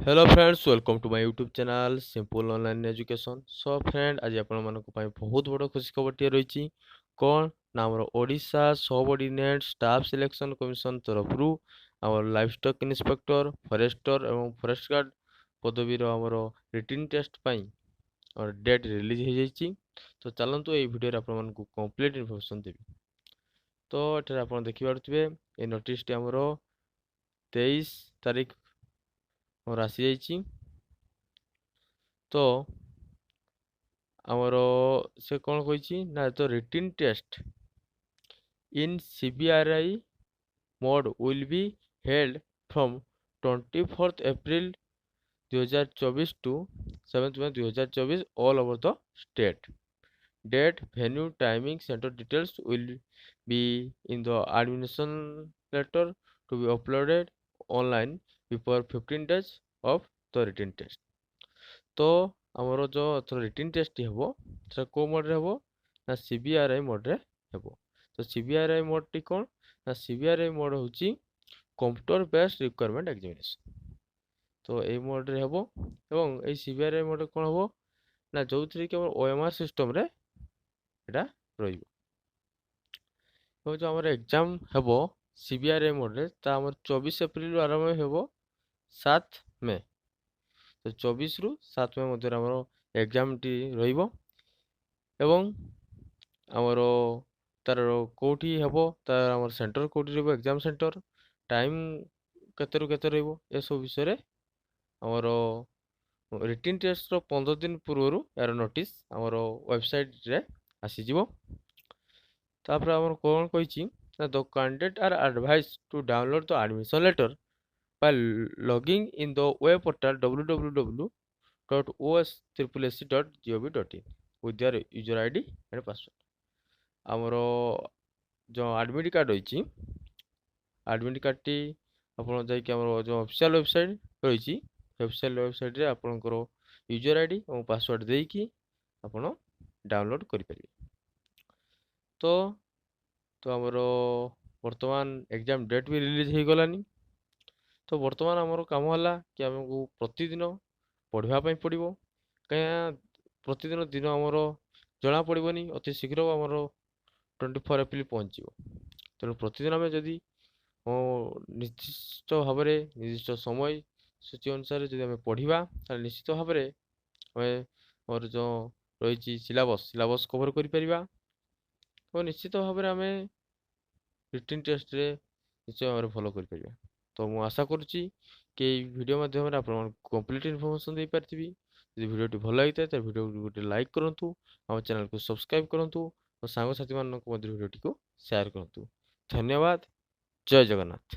Hello friends, welcome to my YouTube channel simple online education. So friend, आज आपण मानक पई बहुत बड़ खुशी खबरटी रही कौन ना आमर Odisha subordinate staff selection commission तरफरु आमर लाइफ स्टॉक इंस्पेक्टर फॉरेस्टर एवं फॉरेस्ट गार्ड पदवीर आमर रिटन टेस्ट पई और डेट रिलीज हो जाइए। तो चलतु ये वीडियो आपण मानक कंप्लीट इन्फॉर्मेशन देवी। तो एठारे आपण देखि पारुथिबे ए नोटिस टी आमर 23 तारीख और आसी जाइए। तो आमर से कौन कही ना तो written test in CBRI mode will be held from 24th April 2024 to 7th May 2024 all over the state. Date, venue, timing, center details will be in the admission letter to be uploaded online before 15 days of the written test. तो आमर जो written test हम से को mode हम ना CBRI mode रे हम। तो CBRI मोड टी कौन ना CBRI मोड हूँ कंप्यूटर बेस्ड रिक्वायरमेंट एग्जामिनेशन। तो ये मोड रे हम एवं ये CBRI मोड कौन हम ना जो थी कि OMR सिस्टम रे एटा रही। जो आमर एग्जाम हम CBRI मोड रे ता आमर 24 एप्रिल आरंभ हम 7 मे। तो 24 रु 7 मे मध्य आमर एग्जाम टी रहिबो एवं आमर तार कोठी हेबो तार आमर सेंटर कोठी रहबो एग्जाम सेंटर टाइम केते रु केते रहबो ए सब विषय रे आमर रिटन टेस्ट रो 15 दिन पूर्व यार नोटिस आमर वेबसाइट रे आसी जिवो। तापर आमर कोन कहिछि ना the candidate are advised to download the admission letter by logging in the web portal www.osccc.gov.in with their user ID and password। आमर जो एडमिट कार्ड रही एडमिट कार्ड टी आपन जाइए आमर जो ऑफिशियल वेबसाइट रही ऑफिशियल वेबसाइट रे आपनकर यूजर आईडी और पासवर्ड देकी आपन डाउनलोड करि परिबे। तो तो आमर वर्तमान एग्जाम डेट भी रिलीज हो गलानी। तो वर्तमान आमर काम है कि आमको प्रतिदिन पढ़ापी पड़ो कहीं प्रतिदिन दिन आमर जना पड़ोनी अति शीघ्र आमर 24 एप्रिल पहुँच। तेणु प्रतिदिन आम जदि निर्दिष्ट भाव निर्दिष्ट समय सूची अनुसार जब आम पढ़ा निश्चित भाव आम जो रही सिलेबस कवर कर और निश्चित भाव आम रिटन टेस्ट रे निश्चय भाव फॉलो कर। तो मुझे आशा करुच्ची कि वीडियो माध्यम आप कंप्लीट इनफॉरमेशन दे पार्थिबी। यदि वीडियो भल लगी था वीडियो गोटे लाइक करूँ, आम चैनल को सब्सक्राइब करूँ और सांग साथी मान वीडियो को शेयर करूँ। धन्यवाद। जय जगन्नाथ।